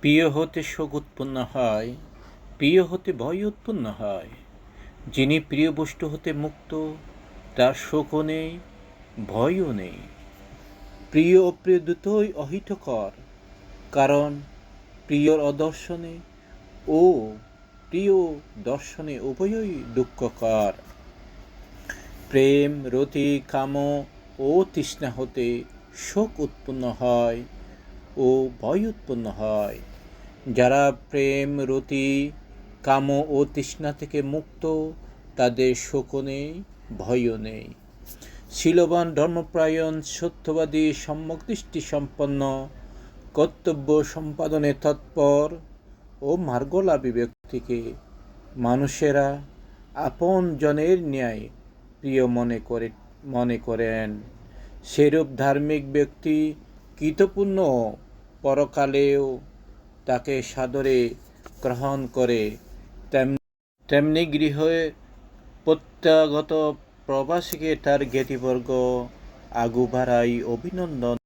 প্রিয় হতে শোক উৎপন্ন হয়, প্রিয় হতে ভয় উৎপন্ন হয়। যিনি প্রিয় বস্তু হতে মুক্ত, তার শোকও নেই, ভয়ও নেই। প্রিয় ও প্রিয় দুটোই অহিতকর, কারণ প্রিয়র অদর্শনে ও প্রিয় দর্শনে উভয়ই দুঃখকর। প্রেম, রতি, কাম ও তৃষ্ণা হতে শোক উৎপন্ন হয় ও ভয় উৎপন্ন হয়। যারা প্রেম, রতি, কাম ও তৃষ্ণা থেকে মুক্ত, তাদের শোকও নেই, ভয়ও নেই। শীলবান, ধর্মপ্রায়ণ, সত্যবাদী, সম্যক দৃষ্টি সম্পন্ন, কর্তব্য সম্পাদনে তৎপর ও মার্গলাভী ব্যক্তিকে মানুষেরা আপন জনের ন্যায় প্রিয় মনে করেন। সেরূপ ধার্মিক ব্যক্তি কৃতপুণ্য, পরকালেও তাকে সাদরে গ্রহণ করে। তেমনি গৃহে প্রত্যাগত প্রবাসীকে তার জ্ঞাতিবর্গ আগুবাড়াই অভিনন্দন